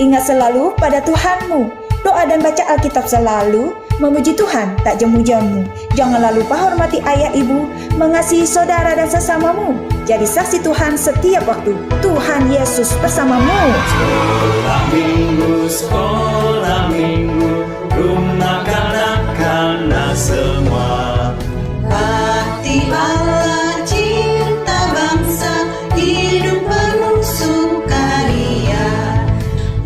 Ingat selalu pada Tuhanmu. Doa dan baca Alkitab selalu, memuji Tuhan tak jemu-jemu. Jangan lupa hormati ayah ibu, mengasihi saudara dan sesamamu. Jadi saksi Tuhan setiap waktu. Tuhan Yesus bersamamu. Sekolah minggu, rumah kanak-kanak semua. Bakti Allah, cinta bangsa, hidup penuh sukaria.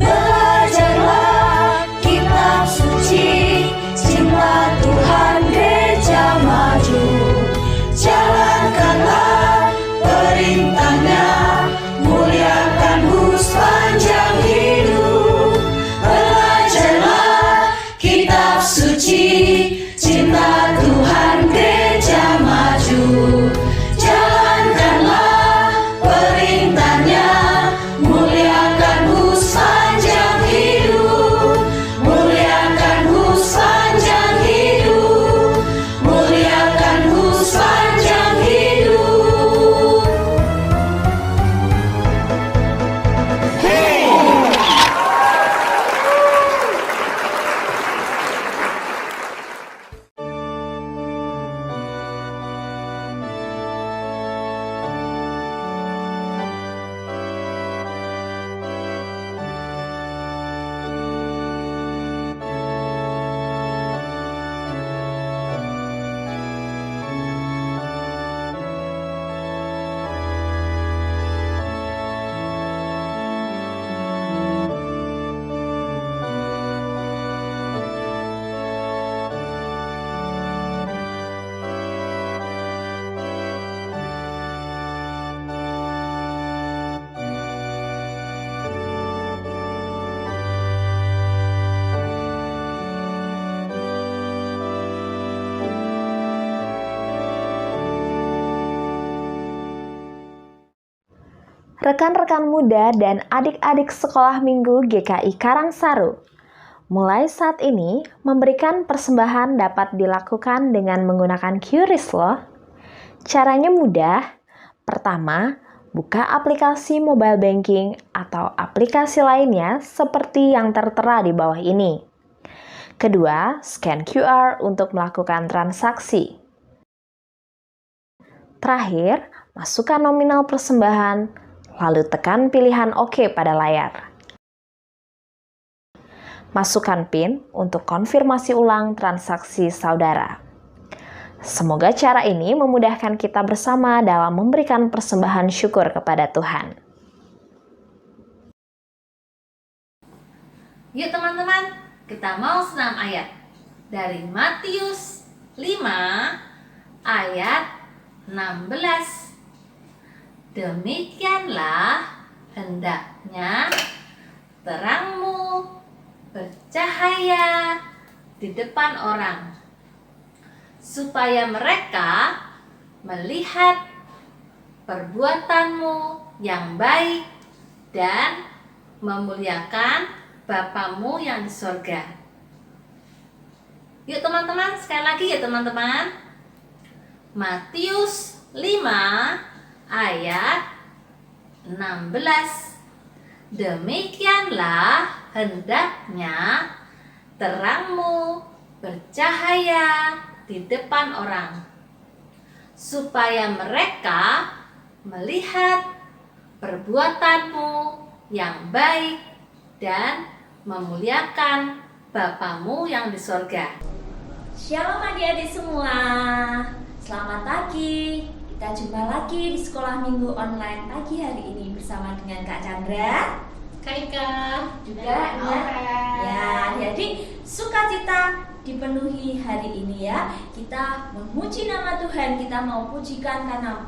Belajarlah kitab suci, cinta Tuhan gereja maju. Jalankanlah perintahnya, muliakan sepanjang hidup. Belajarlah kitab suci, cinta Tuhan gereja maju. Jalankanlah perintahnya, muliakan sepanjang hidup. Muliakan sepanjang hidup. Muliakan sepanjang hidup. Rekan-rekan muda dan adik-adik sekolah minggu GKI Karangsaru. Mulai saat ini, memberikan persembahan dapat dilakukan dengan menggunakan QRIS loh. Caranya mudah. Pertama, buka aplikasi mobile banking atau aplikasi lainnya seperti yang tertera di bawah ini. Kedua, scan QR untuk melakukan transaksi. Terakhir, masukkan nominal persembahan, lalu tekan pilihan OK pada layar. Masukkan PIN untuk konfirmasi ulang transaksi saudara. Semoga cara ini memudahkan kita bersama dalam memberikan persembahan syukur kepada Tuhan. Yuk teman-teman, kita mau senam ayat dari Matius 5 ayat 16. Demikianlah hendaknya terangmu bercahaya di depan orang, supaya mereka melihat perbuatanmu yang baik dan memuliakan Bapamu yang di sorga. Yuk teman-teman, sekali lagi ya teman-teman. Matius 5 ayat 16. Demikianlah hendaknya terangmu bercahaya di depan orang, supaya mereka melihat perbuatanmu yang baik dan memuliakan Bapamu yang di sorga. Shalom adik-adik semua, selamat pagi. Kita jumpa lagi di sekolah minggu online pagi hari ini bersama dengan Kak Chandra, Kak Ika, juga ya. Jadi sukacita dipenuhi hari ini ya. Kita memuji nama Tuhan, kita mau pujikan karena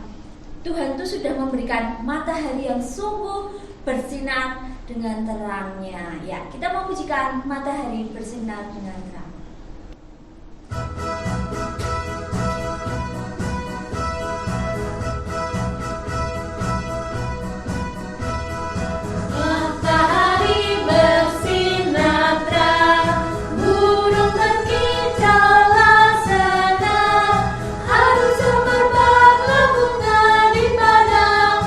Tuhan itu sudah memberikan matahari yang sungguh bersinar dengan terangnya. Ya, kita mau pujikan matahari bersinar dengan terang. Matahari bersinar terang, burung berkicaulah senang, arus berbangla bunga di padang,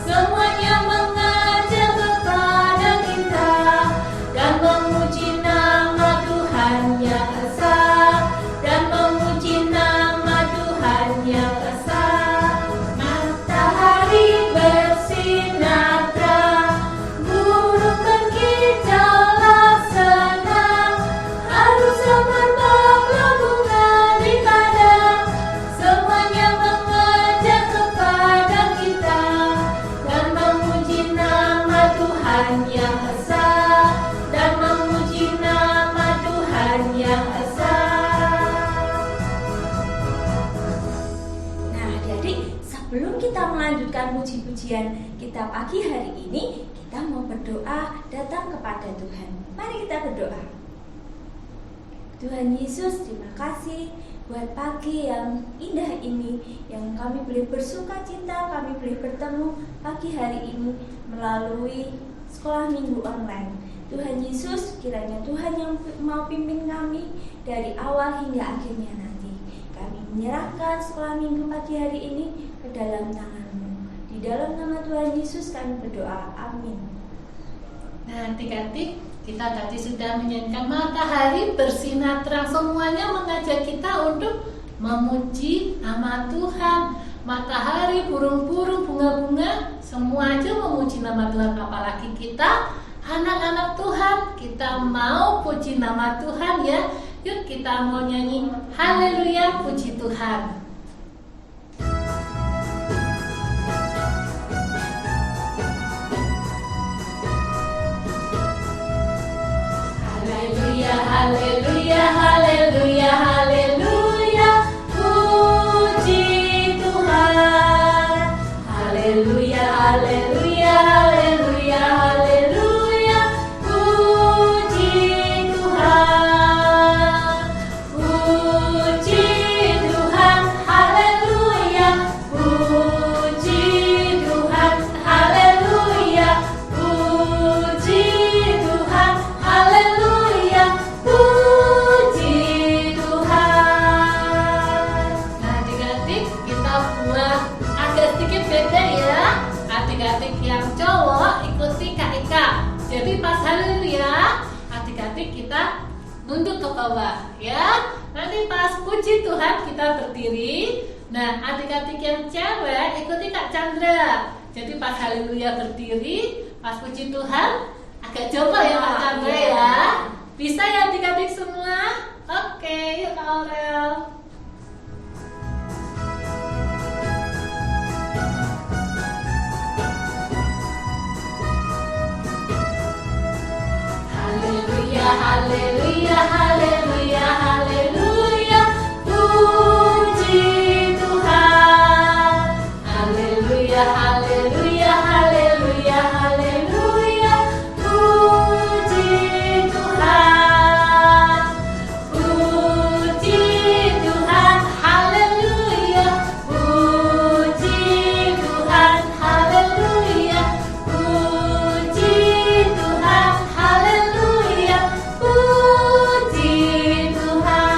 semuanya mengajak kepada kita. Tuhan yang esa dan memuji nama Tuhan yang esa. Nah, jadi sebelum kita melanjutkan puji-pujian kita pagi hari ini, kita mau berdoa datang kepada Tuhan. Mari kita berdoa. Tuhan Yesus, terima kasih buat pagi yang indah ini, yang kami boleh bersuka cita, kami boleh bertemu pagi hari ini melalui sekolah minggu online. Tuhan Yesus, kiranya Tuhan yang mau pimpin kami dari awal hingga akhirnya nanti. Kami menyerahkan sekolah minggu pagi hari ini ke dalam tangan-Mu. Di dalam nama Tuhan Yesus kami berdoa. Amin. Nah, adik-adik, kita tadi sudah menyanyikan matahari bersinar terang. Semuanya mengajak kita untuk memuji nama Tuhan. Matahari, burung-burung, bunga-bunga, semua aja memuji nama Tuhan. Apalagi kita, anak-anak Tuhan, kita mau puji nama Tuhan ya. Yuk kita mau nyanyi haleluya puji Tuhan. Haleluya, haleluya, haleluya, puji Tuhan. Haleluya, haleluya, haleluya, haleluya, puji Tuhan. Puji Tuhan, haleluya, puji Tuhan, haleluya, puji Tuhan, haleluya. Puji Tuhan. Nah, adik-adik, kita buat agak sedikit beda ya. Adik-adik yang cowok ikuti Kak Ika. Jadi pas haleluya, adik-adik kita nunduk ke bawah ya. Nanti pas puji Tuhan kita berdiri. Nah, adik-adik yang cewek ikuti Kak Chandra. Jadi pas haleluya berdiri, pas puji Tuhan agak coba ya Kak Chandra ya. Bisa ya adik-adik semua? Oke, yuk Kak Aurel. Haleluya, haleluya, haleluya, haleluya, puji Tuhan. Haleluya, haleluya, haleluya, haleluya, puji Tuhan. Puji Tuhan, haleluya, puji Tuhan, haleluya, puji Tuhan, haleluya, puji Tuhan.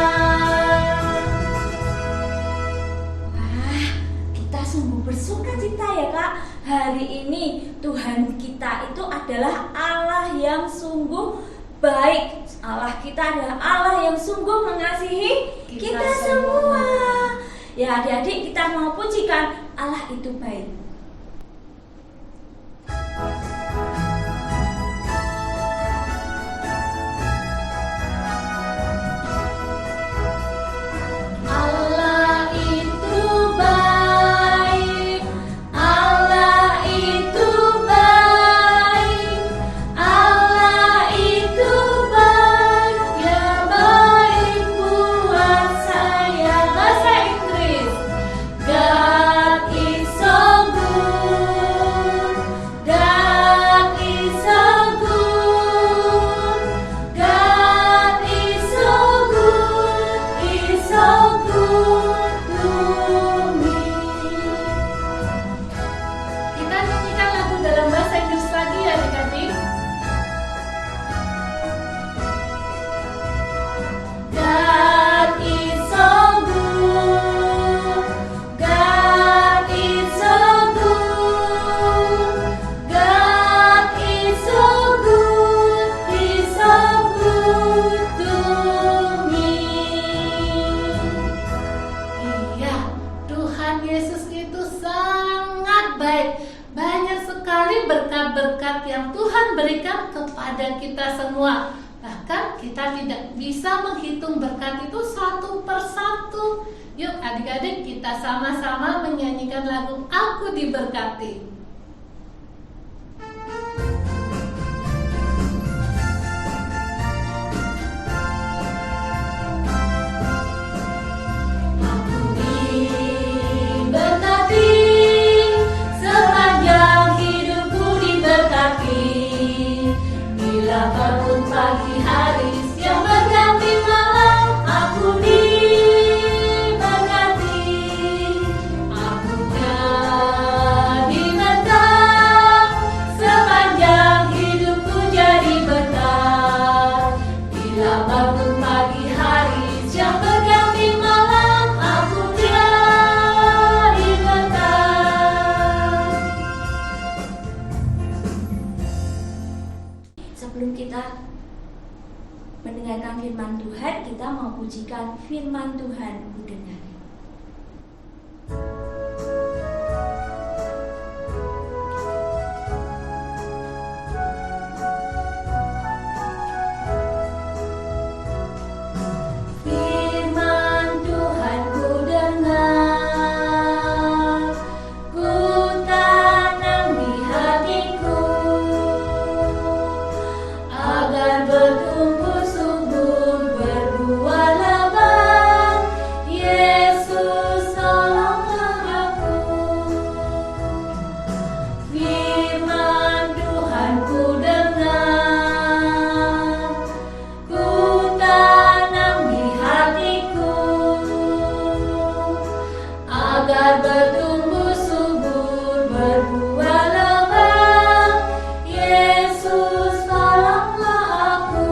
Wah, kita sungguh bersuka cita ya Kak. Hari ini Tuhan kita itu adalah Allah yang sungguh baik. Allah kita adalah Allah yang sungguh mengasihi kita semua. Ya adik-adik, kita mau pujikan Allah itu baik. Allah itu baik, Allah itu baik, Allah itu baik, ya baik buat saya. Bahasa Inggris, God is so good, God is so good, God is so good, is so good to me. Kita nyanyikan lagu dalam bahasa Inggris lagi ya adik-adik. God is so good, God is so good, God is so good, He's so good to me. Iya, Tuhan Yesus itu sangat baik. Banyak sekali berkat-berkat yang Tuhan berikan kepada kita semua. Bahkan kita tidak bisa menghitung berkat itu satu persatu. Yuk adik-adik, kita sama-sama menyanyikan lagu Aku Diberkati. sebelum kita mendengarkan firman Tuhan, kita mau pujikan firman Tuhan. Ku dengar. Firman Tuhan ku dengar, ku tanam di hatiku, agar bertumbuh subur berbuah lebat. Yesus tolonglah aku. Firman Tuhan ku dengar, ku tanam di hatiku, agar bertumbuh subur berbuah lebat. Yesus tolonglah aku.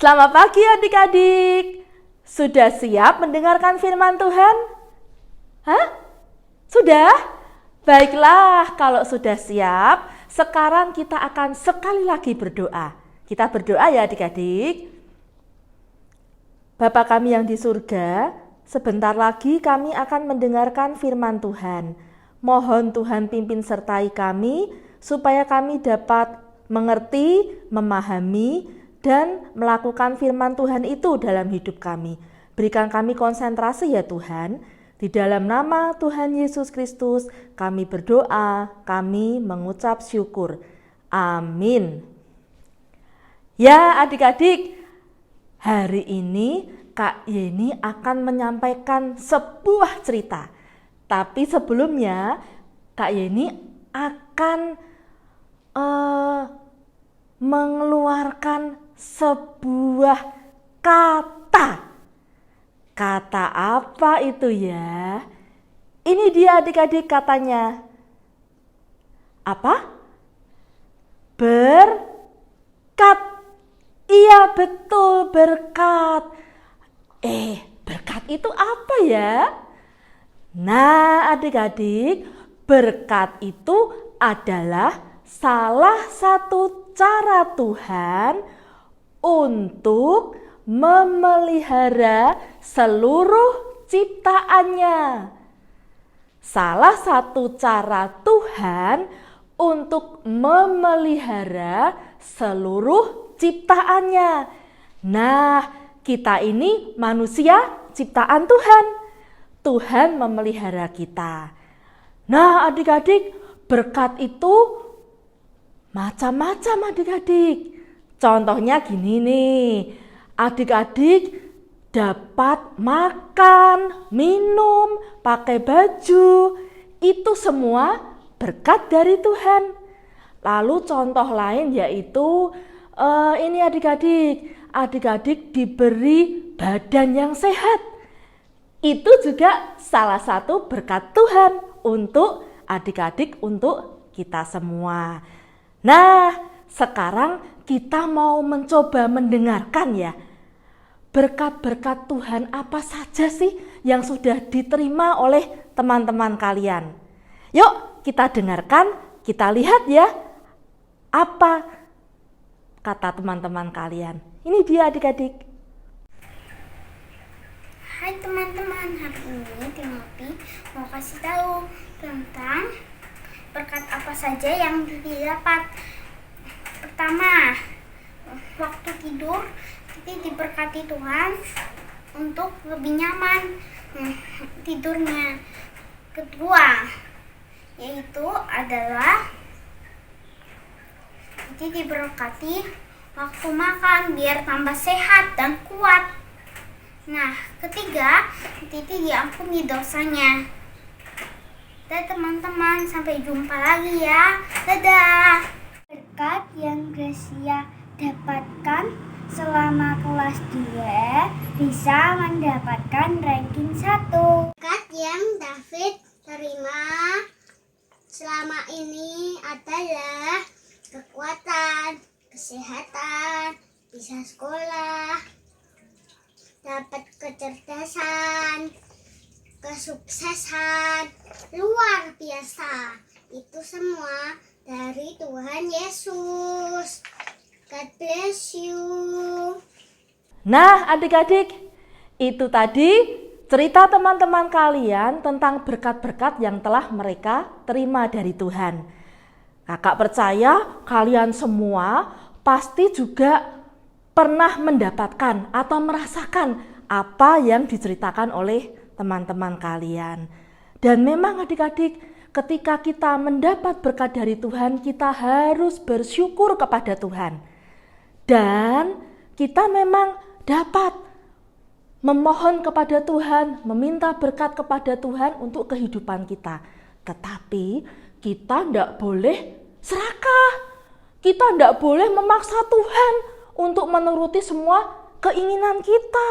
Selamat pagi adik-adik. Sudah siap mendengarkan firman Tuhan? Hah? Sudah? Baiklah, kalau sudah siap, sekarang kita akan sekali lagi berdoa. Kita berdoa ya adik-adik. Bapa kami yang di surga, sebentar lagi kami akan mendengarkan firman Tuhan. Mohon Tuhan pimpin sertai kami, supaya kami dapat mengerti, memahami, dan melakukan firman Tuhan itu dalam hidup kami. Berikan kami konsentrasi ya Tuhan. Di dalam nama Tuhan Yesus Kristus kami berdoa, kami mengucap syukur. Amin. Ya adik-adik, hari ini Kak Yeni akan menyampaikan sebuah cerita. Tapi sebelumnya Kak Yeni akan mengeluarkan sebuah kata. Kata apa itu ya? Ini dia adik-adik katanya. Apa? Berkat. Iya betul, berkat. Berkat itu apa ya? Nah adik-adik, berkat itu adalah salah satu cara Tuhan untuk memelihara seluruh ciptaannya. Salah satu cara Tuhan untuk memelihara seluruh ciptaannya. Nah, kita ini manusia ciptaan Tuhan. Tuhan memelihara kita. Nah, adik-adik, berkat itu macam-macam adik-adik. Contohnya gini nih, adik-adik dapat makan, minum, pakai baju, itu semua berkat dari Tuhan. Lalu contoh lain yaitu ini adik-adik diberi badan yang sehat. Itu juga salah satu berkat Tuhan untuk adik-adik, untuk kita semua. Nah, sekarang kita mau mencoba mendengarkan ya, berkat-berkat Tuhan apa saja sih yang sudah diterima oleh teman-teman kalian. Yuk kita dengarkan, kita lihat ya, apa kata teman-teman kalian. Ini dia adik-adik. Hai teman-teman, hari ini Timothy mau kasih tahu tentang berkat apa saja yang didapat. Pertama, waktu tidur kita diberkati Tuhan untuk lebih nyaman tidurnya. Kedua, yaitu adalah kita diberkati waktu makan biar tambah sehat dan kuat. Nah, ketiga, Titi diampuni dosanya. Dan teman-teman, sampai jumpa lagi ya. Dadah. Berkat yang Gracia dapatkan selama kelas 2 bisa mendapatkan ranking 1. Berkat yang David terima selama ini adalah kekuatan, kesehatan, bisa sekolah, dapat kecerdasan, kesuksesan luar biasa. Itu semua dari Tuhan Yesus. God bless you. Nah, adik-adik, itu tadi cerita teman-teman kalian tentang berkat-berkat yang telah mereka terima dari Tuhan. Kakak percaya kalian semua pasti juga pernah mendapatkan atau merasakan apa yang diceritakan oleh teman-teman kalian. Dan memang adik-adik, ketika kita mendapat berkat dari Tuhan, kita harus bersyukur kepada Tuhan. Dan kita memang dapat memohon kepada Tuhan, meminta berkat kepada Tuhan untuk kehidupan kita. Tetapi kita tidak boleh serakah. Kita tidak boleh memaksa Tuhan untuk menuruti semua keinginan kita.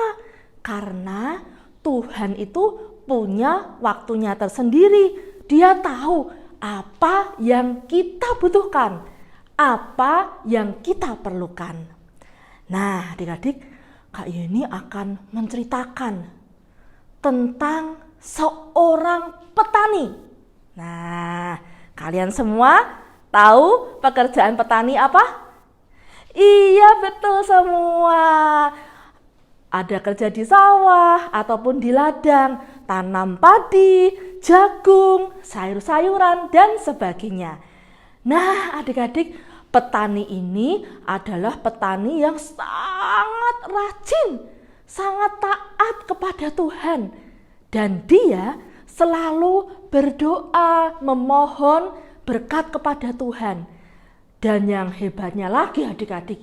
Karena Tuhan itu punya waktunya tersendiri. Dia tahu apa yang kita butuhkan, apa yang kita perlukan. Nah, adik-adik, Kak Yeni akan menceritakan tentang seorang petani. Nah, kalian semua tahu pekerjaan petani apa? Iya, betul semua. Ada kerja di sawah ataupun di ladang, tanam padi, jagung, sayur-sayuran, dan sebagainya. Nah, adik-adik, petani ini adalah petani yang sangat rajin, sangat taat kepada Tuhan. Dan dia selalu berdoa, memohon berkat kepada Tuhan. Dan yang hebatnya lagi adik-adik,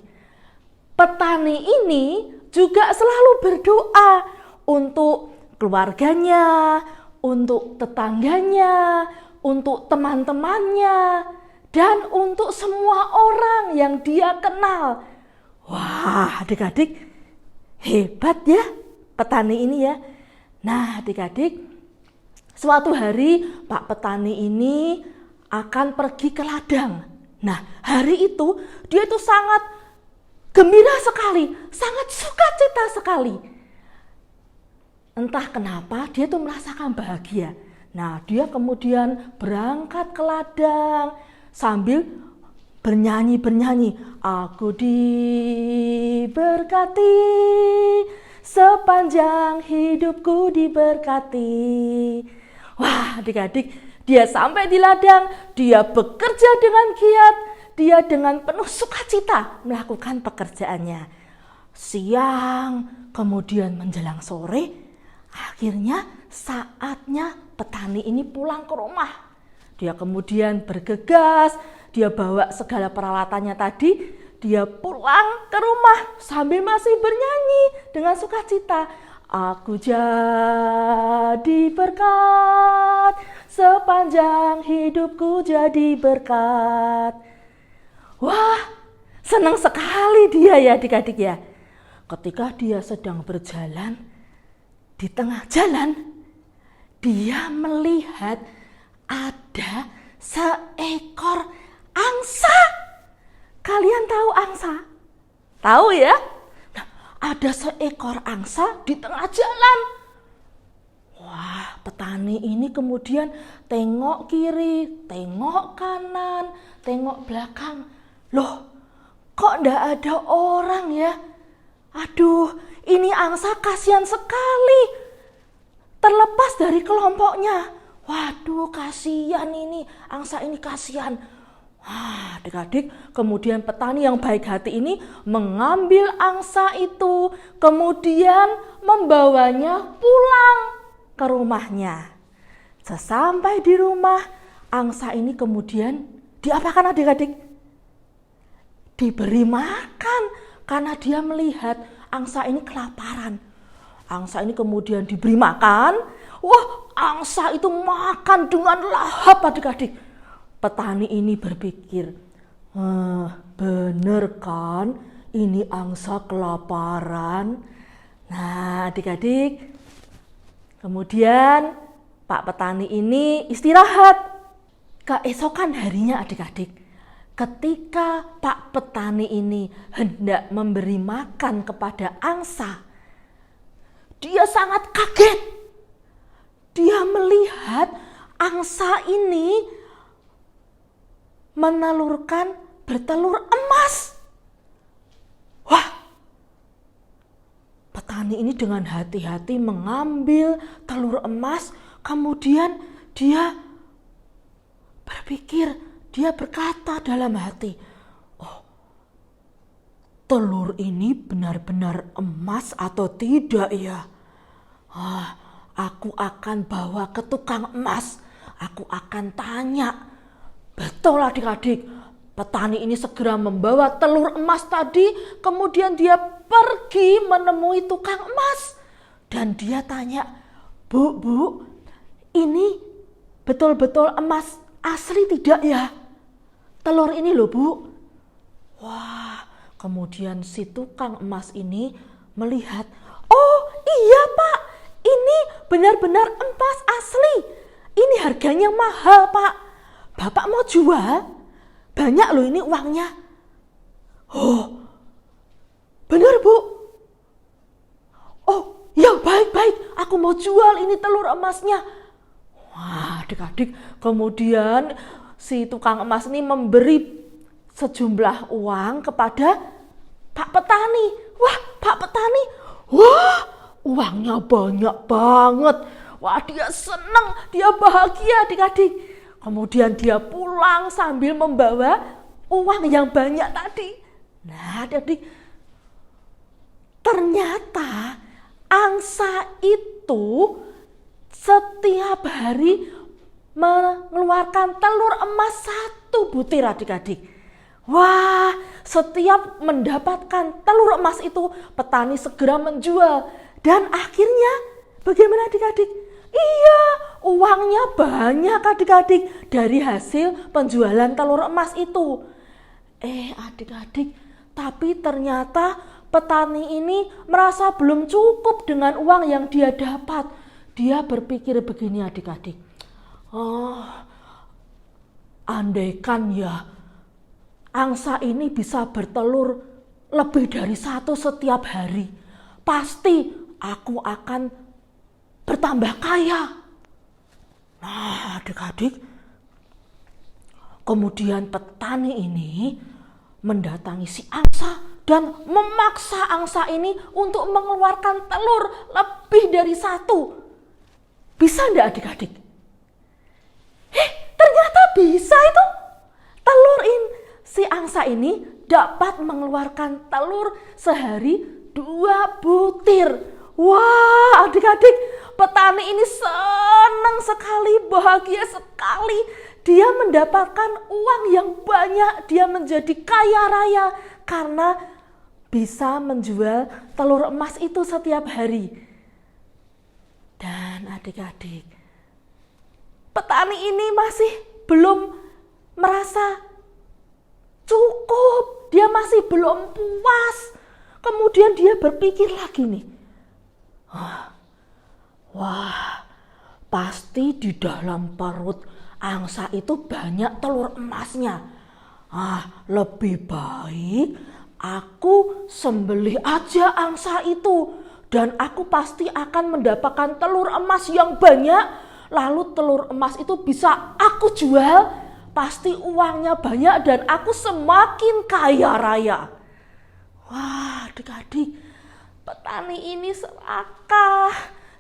petani ini juga selalu berdoa untuk keluarganya, untuk tetangganya, untuk teman-temannya, dan untuk semua orang yang dia kenal. Wah, adik-adik, hebat ya petani ini ya. Nah, adik-adik, suatu hari Pak petani ini akan pergi ke ladang. Nah, hari itu dia itu sangat gembira sekali, sangat sukacita sekali. Entah kenapa dia tuh merasakan bahagia. Nah, dia kemudian berangkat ke ladang sambil bernyanyi, aku diberkati, sepanjang hidupku diberkati. Wah, adik-adik, dia sampai di ladang, dia bekerja dengan giat, dia dengan penuh sukacita melakukan pekerjaannya. Siang, kemudian menjelang sore, akhirnya saatnya petani ini pulang ke rumah. Dia kemudian bergegas, dia bawa segala peralatannya tadi, dia pulang ke rumah sambil masih bernyanyi dengan sukacita. Aku jadi berkat, sepanjang hidupku jadi berkat. Wah, senang sekali dia ya adik-adik ya. Ketika dia sedang berjalan, di tengah jalan, dia melihat ada seekor angsa. Kalian tahu angsa? Tahu ya? Nah, ada seekor angsa di tengah jalan. Wah, petani ini kemudian tengok kiri, tengok kanan, tengok belakang. Loh, kok ndak ada orang ya? Aduh, ini angsa kasihan sekali. Terlepas dari kelompoknya. Waduh, kasihan ini, angsa ini kasihan. Wah, adik-adik, kemudian petani yang baik hati ini mengambil angsa itu, kemudian membawanya pulang ke rumahnya. Sesampai di rumah, angsa ini kemudian diapakan adik-adik? Diberi makan karena dia melihat angsa ini kelaparan. Angsa ini kemudian diberi makan. Wah, angsa itu makan dengan lahap adik-adik. Petani ini berpikir, bener kan ini angsa kelaparan. Nah, adik-adik, kemudian Pak petani ini istirahat. Keesokan harinya adik-adik, ketika Pak petani ini hendak memberi makan kepada angsa, dia sangat kaget. Dia melihat angsa ini bertelur emas. Wah, petani ini dengan hati-hati mengambil telur emas, kemudian dia berpikir, dia berkata dalam hati, oh, telur ini benar-benar emas atau tidak ya? Aku akan bawa ke tukang emas, aku akan tanya. Betul adik-adik, petani ini segera membawa telur emas tadi, kemudian dia pergi menemui tukang emas. Dan dia tanya, Bu, ini betul-betul emas asli tidak ya? Telur ini loh Bu. Wah, kemudian si tukang emas ini melihat, oh iya Pak, ini benar-benar emas asli. Ini harganya mahal Pak. Bapak mau jual? Banyak loh ini uangnya. Oh, benar Bu. Oh, ya baik. Aku mau jual ini telur emasnya. Wah, adik-adik, kemudian si tukang emas ini memberi sejumlah uang kepada Pak Petani. Wah, Pak Petani, wah, uangnya banyak banget. Wah, dia senang, dia bahagia adik-adik. Kemudian dia pulang sambil membawa uang yang banyak tadi. Nah, adik-adik, ternyata angsa itu setiap hari mengeluarkan telur emas 1 butir adik-adik. Wah, setiap mendapatkan telur emas itu petani segera menjual. Dan akhirnya bagaimana adik-adik? Iya, uangnya banyak adik-adik dari hasil penjualan telur emas itu. Adik-adik, tapi ternyata petani ini merasa belum cukup dengan uang yang dia dapat. Dia berpikir begini adik-adik. Andaikan ya angsa ini bisa bertelur lebih dari 1 setiap hari, pasti aku akan bertambah kaya. Nah, adik-adik, kemudian petani ini mendatangi si angsa dan memaksa angsa ini untuk mengeluarkan telur lebih dari 1. Bisa enggak adik-adik? Ternyata bisa itu. Si angsa ini dapat mengeluarkan telur sehari 2 butir. Wah, adik-adik, petani ini senang sekali, bahagia sekali. Dia mendapatkan uang yang banyak, dia menjadi kaya raya karena bisa menjual telur emas itu setiap hari. Dan adik-adik, petani ini masih belum merasa cukup, dia masih belum puas. Kemudian dia berpikir lagi nih, wah, pasti di dalam perut angsa itu banyak telur emasnya. Lebih baik aku sembelih aja angsa itu, dan aku pasti akan mendapatkan telur emas yang banyak. Lalu telur emas itu bisa aku jual, pasti uangnya banyak dan aku semakin kaya raya. Wah, adik-adik, petani ini serakah.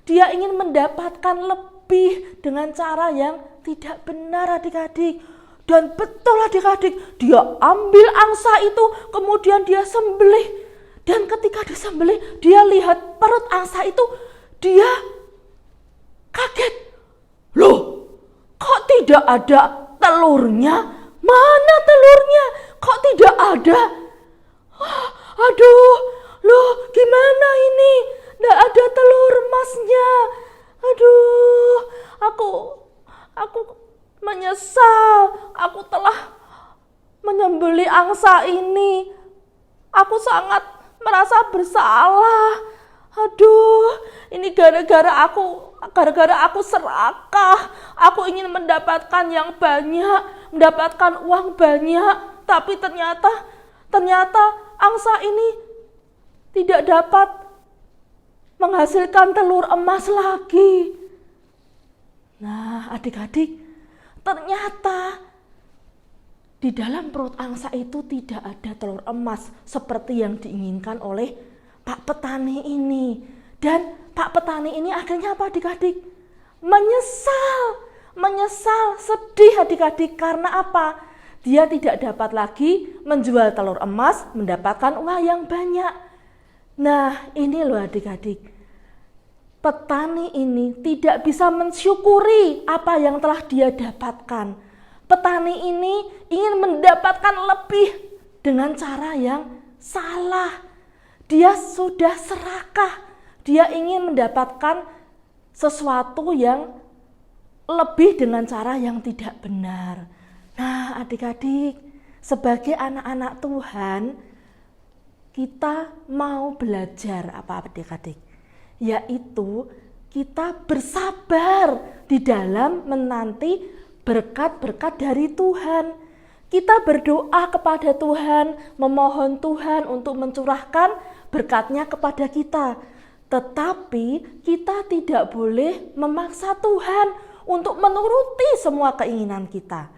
Dia ingin mendapatkan lebih dengan cara yang tidak benar adik-adik. Dan betul adik-adik, dia ambil angsa itu, kemudian dia sembelih. Dan ketika disembelih, dia lihat perut angsa itu, dia kaget. Loh, kok tidak ada telurnya? Mana telurnya? Kok tidak ada? Aduh, loh gimana ini? Nggak ada telur emasnya. Aduh, aku menyesal. Aku telah menyembelih angsa ini. Aku sangat merasa bersalah. Aduh, ini gara-gara aku serakah. Aku ingin mendapatkan yang banyak, mendapatkan uang banyak, tapi ternyata angsa ini tidak dapat menghasilkan telur emas lagi. Nah, adik-adik, ternyata di dalam perut angsa itu tidak ada telur emas seperti yang diinginkan oleh Pak Petani ini. Dan Pak Petani ini akhirnya apa adik-adik? Menyesal, sedih adik-adik. Karena apa? Dia tidak dapat lagi menjual telur emas, mendapatkan uang yang banyak. Nah, ini loh adik-adik. Petani ini tidak bisa mensyukuri apa yang telah dia dapatkan. Petani ini ingin mendapatkan lebih dengan cara yang salah. Dia sudah serakah. Dia ingin mendapatkan sesuatu yang lebih dengan cara yang tidak benar. Nah, adik-adik, sebagai anak-anak Tuhan, kita mau belajar apa adik-adik? Yaitu kita bersabar di dalam menanti berkat-berkat dari Tuhan. Kita berdoa kepada Tuhan, memohon Tuhan untuk mencurahkan berkat-Nya kepada kita. Tetapi kita tidak boleh memaksa Tuhan untuk menuruti semua keinginan kita.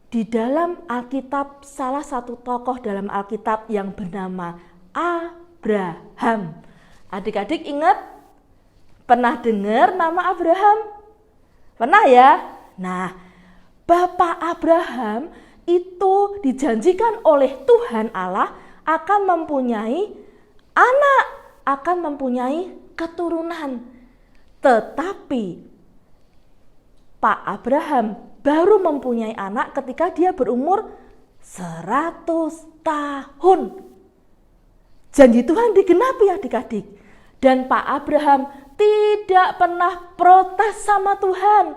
Di dalam Alkitab, salah satu tokoh dalam Alkitab yang bernama Abraham. Adik-adik ingat? Pernah dengar nama Abraham? Pernah ya? Nah, Bapak Abraham itu dijanjikan oleh Tuhan Allah akan mempunyai anak, akan mempunyai keturunan. Tetapi Pak Abraham baru mempunyai anak ketika dia berumur 100 tahun. Janji Tuhan digenapi adik-adik. Dan Pak Abraham tidak pernah protes sama Tuhan.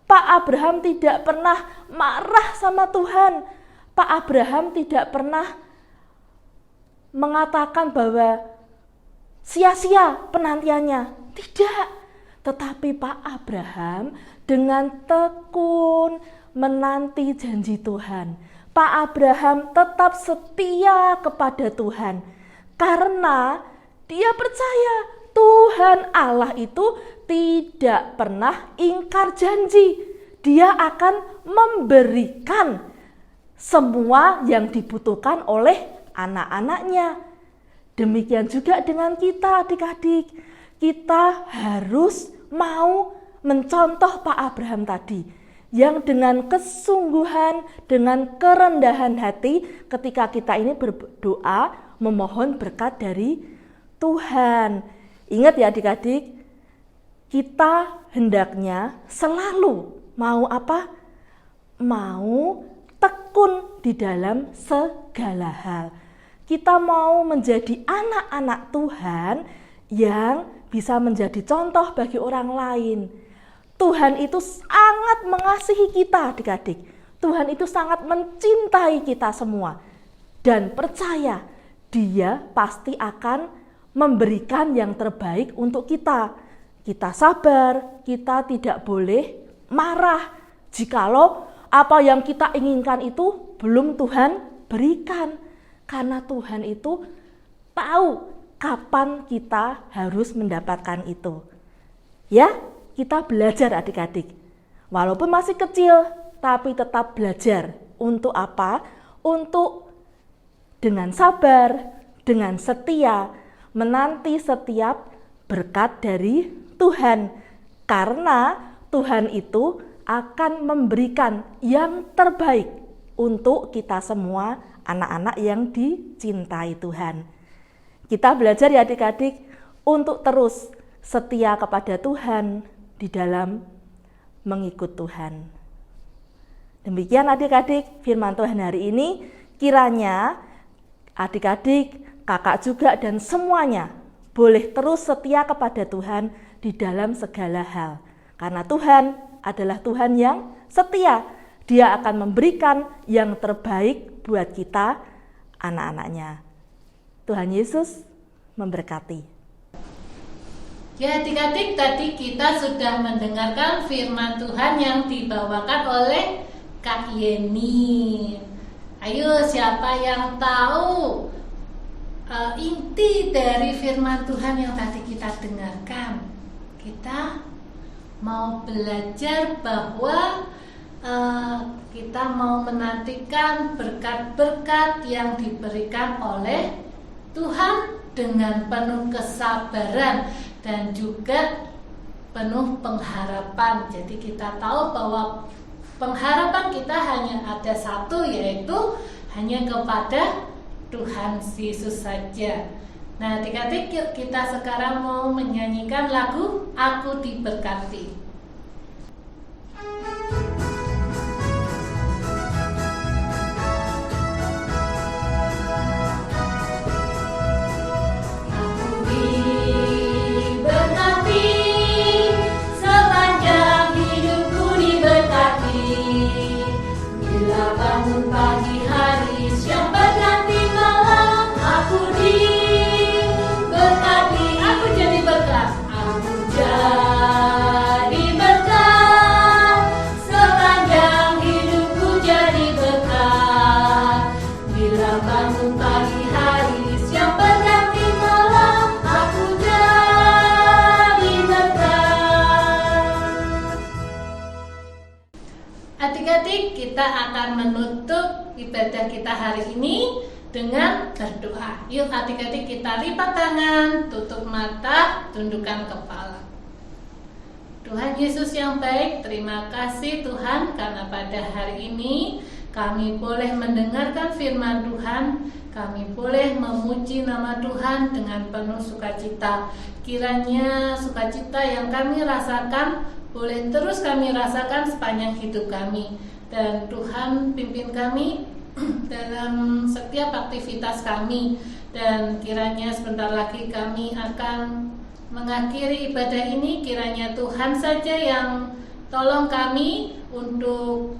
Pak Abraham tidak pernah marah sama Tuhan. Pak Abraham tidak pernah mengatakan bahwa sia-sia penantiannya. Tidak. Tetapi Pak Abraham dengan tekun menanti janji Tuhan. Pak Abraham tetap setia kepada Tuhan. Karena dia percaya Tuhan Allah itu tidak pernah ingkar janji. Dia akan memberikan semua yang dibutuhkan oleh anak-anaknya. Demikian juga dengan kita adik-adik. Kita harus mau mencontoh Pak Abraham tadi. Yang dengan kesungguhan, dengan kerendahan hati ketika kita ini berdoa, memohon berkat dari Tuhan. Ingat ya adik-adik, kita hendaknya selalu mau apa? Mau tekun di dalam segala hal. Kita mau menjadi anak-anak Tuhan yang bisa menjadi contoh bagi orang lain. Tuhan itu sangat mengasihi kita adik-adik. Tuhan itu sangat mencintai kita semua. Dan percaya, Dia pasti akan memberikan yang terbaik untuk kita. Kita sabar, kita tidak boleh marah jikalau apa yang kita inginkan itu belum Tuhan berikan. Karena Tuhan itu tahu kapan kita harus mendapatkan itu. Ya, kita belajar adik-adik. Walaupun masih kecil, tapi tetap belajar. Untuk apa? Untuk dengan sabar, dengan setia, menanti setiap berkat dari Tuhan. Karena Tuhan itu akan memberikan yang terbaik untuk kita semua anak-anak yang dicintai Tuhan. Kita belajar ya adik-adik untuk terus setia kepada Tuhan di dalam mengikut Tuhan. Demikian adik-adik firman Tuhan hari ini. Kiranya adik-adik, kakak juga dan semuanya boleh terus setia kepada Tuhan di dalam segala hal. Karena Tuhan adalah Tuhan yang setia. Dia akan memberikan yang terbaik buat kita, anak-anaknya. Tuhan Yesus memberkati. Ya adik-adik, tadi kita sudah mendengarkan firman Tuhan yang dibawakan oleh Kak Yeni. Ayo, siapa yang tahu inti dari firman Tuhan yang tadi kita dengarkan. Kita mau belajar bahwa kita mau menantikan berkat-berkat yang diberikan oleh Tuhan dengan penuh kesabaran dan juga penuh pengharapan. Jadi kita tahu bahwa pengharapan kita hanya ada satu, yaitu hanya kepada Tuhan Yesus saja. Nah, adik-adik, kita sekarang mau menyanyikan lagu Aku Diberkati. Adik-adik, kita akan menutup ibadah kita hari ini dengan berdoa. Yuk adik-adik, kita lipat tangan, tutup mata, tundukkan kepala. Tuhan Yesus yang baik, terima kasih Tuhan karena pada hari ini kami boleh mendengarkan firman Tuhan. Kami boleh memuji nama Tuhan dengan penuh sukacita. Kiranya sukacita yang kami rasakan boleh terus kami rasakan sepanjang hidup kami. Dan Tuhan pimpin kami dalam setiap aktivitas kami. Dan kiranya sebentar lagi kami akan mengakhiri ibadah ini. Kiranya Tuhan saja yang tolong kami untuk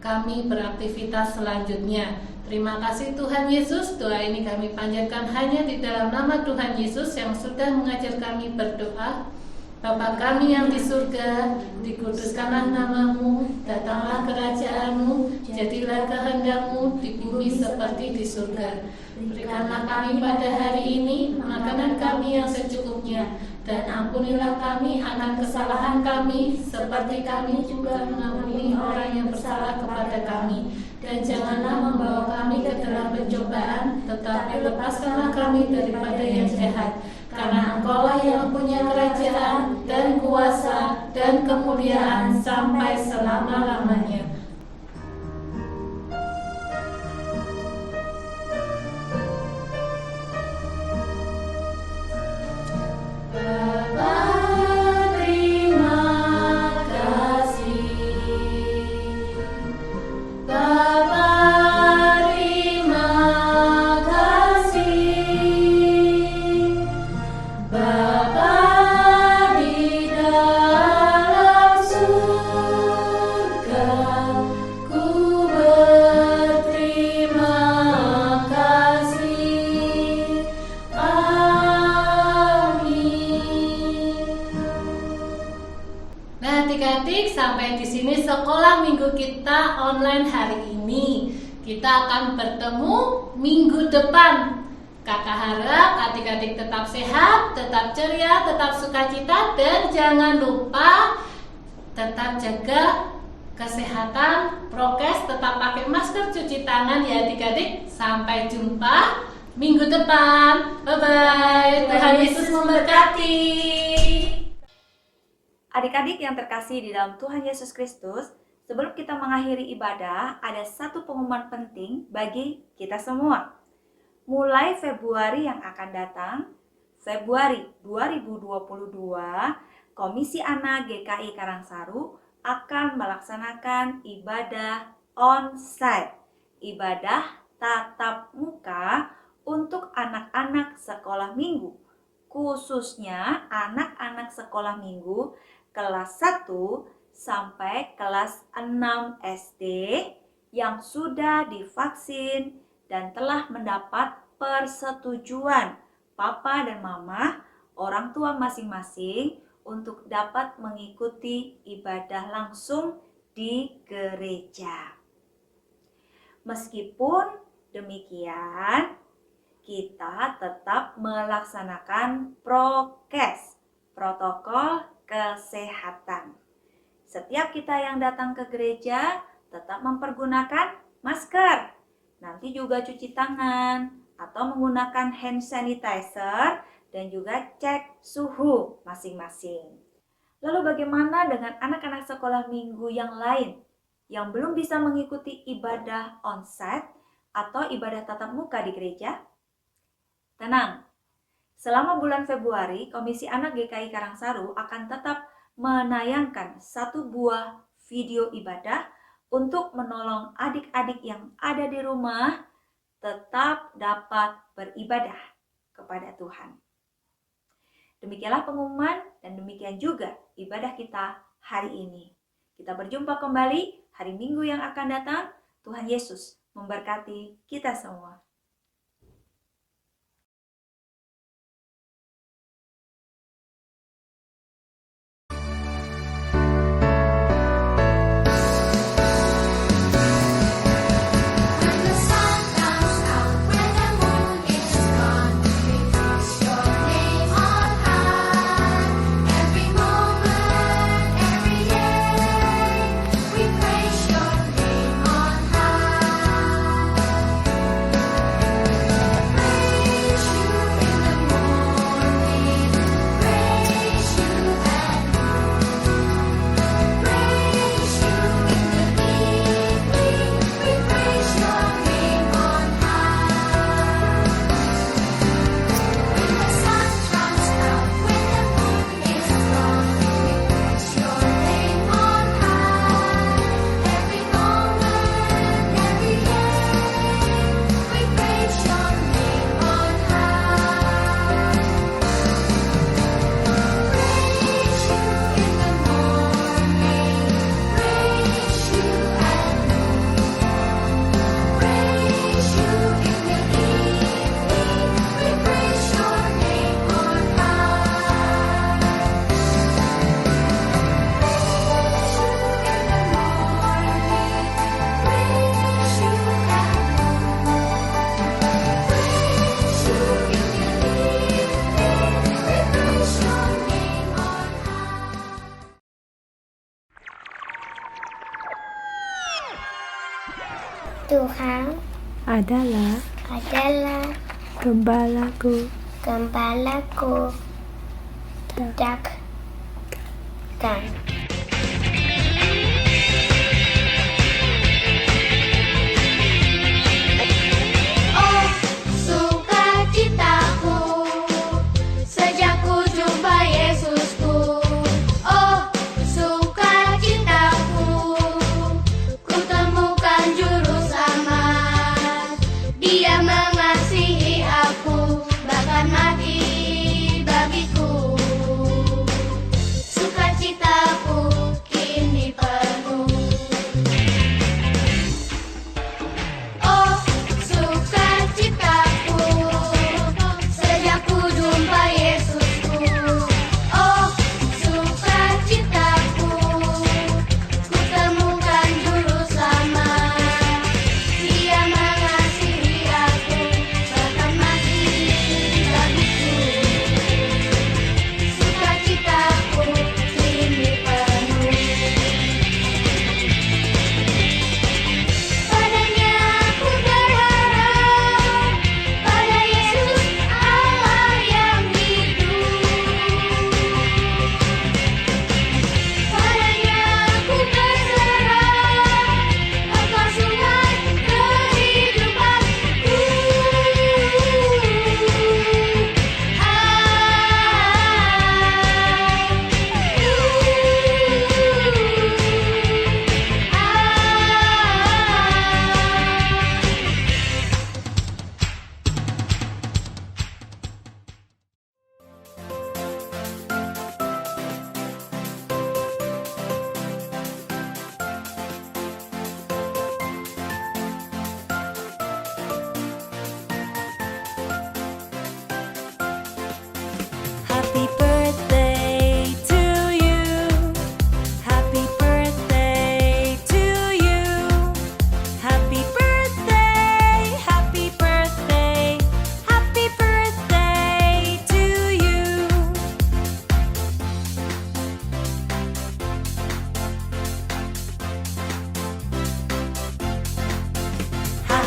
kami beraktivitas selanjutnya. Terima kasih Tuhan Yesus. Doa ini kami panjatkan hanya di dalam nama Tuhan Yesus yang sudah mengajar kami berdoa. Bapa kami yang di surga, dikuduskanlah namamu, datanglah kerajaanmu, jadilah kehendakmu di bumi seperti di surga. Berikanlah kami pada hari ini makanan kami yang secukupnya, dan ampunilah kami akan kesalahan kami, seperti kami juga mengampuni orang yang bersalah kepada kami. Dan janganlah membawa kami ke dalam pencobaan, tetapi lepaskanlah kami daripada yang jahat. Karena Engkaulah yang punya kerajaan dan kuasa dan kemuliaan sampai selama-lamanya. Bapa, terima kasih. Bapa, terima kasih. Bapa di dalam surga, ku berterima kasih. Amin. Nah, adik-adik, sampai di sini sekolah minggu kita online hari ini. Kita akan bertemu minggu depan. Kakak harap adik-adik tetap sehat, tetap ceria, tetap sukacita, dan jangan lupa tetap jaga kesehatan, prokes, tetap pakai masker, cuci tangan ya adik-adik. Sampai jumpa minggu depan. Bye-bye. Tuhan Yesus memberkati. Adik-adik yang terkasih di dalam Tuhan Yesus Kristus, sebelum kita mengakhiri ibadah, ada satu pengumuman penting bagi kita semua. Mulai Februari yang akan datang, Februari 2022, Komisi Anak GKI Karangsaru akan melaksanakan ibadah on-site, ibadah tatap muka untuk anak-anak sekolah minggu, khususnya anak-anak sekolah minggu kelas 1 sampai kelas 6 SD yang sudah divaksin dan telah mendapat persetujuan papa dan mama, orang tua masing-masing untuk dapat mengikuti ibadah langsung di gereja. Meskipun demikian, kita tetap melaksanakan prokes, protokol kesehatan. Setiap kita yang datang ke gereja tetap mempergunakan masker. Nanti juga cuci tangan atau menggunakan hand sanitizer dan juga cek suhu masing-masing. Lalu bagaimana dengan anak-anak sekolah minggu yang lain yang belum bisa mengikuti ibadah onsite atau ibadah tatap muka di gereja? Tenang, selama bulan Februari, Komisi Anak GKI Karangsaru akan tetap menayangkan 1 buah video ibadah untuk menolong adik-adik yang ada di rumah tetap dapat beribadah kepada Tuhan. Demikianlah pengumuman dan demikian juga ibadah kita hari ini. Kita berjumpa kembali hari Minggu yang akan datang. Tuhan Yesus memberkati kita semua. Tuhan adalah gembalaku. Tegakkan. Oh, sukacitaku sejak ku jumpa Yesusku. Oh, sukacitaku ku temukan juru selamat. Dia mengasihi aku, bahkan mati bagiku. Sukacitaku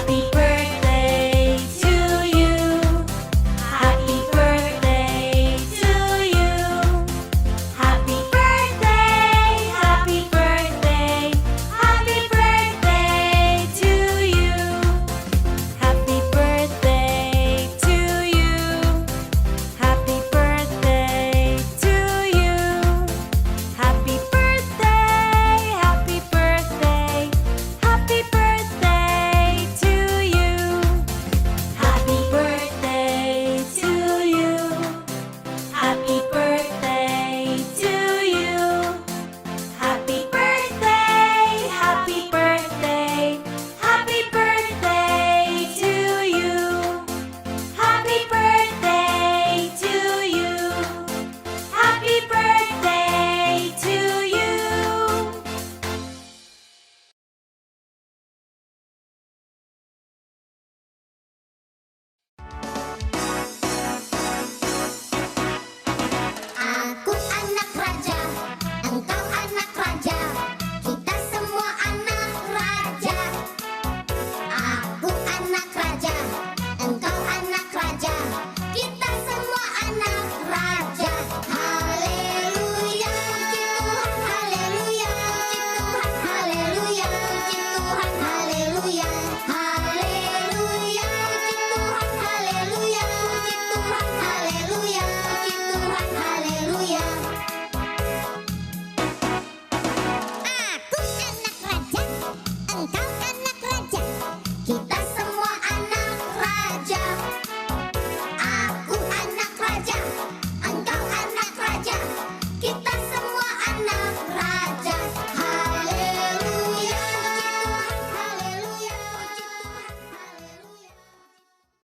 Happy birthday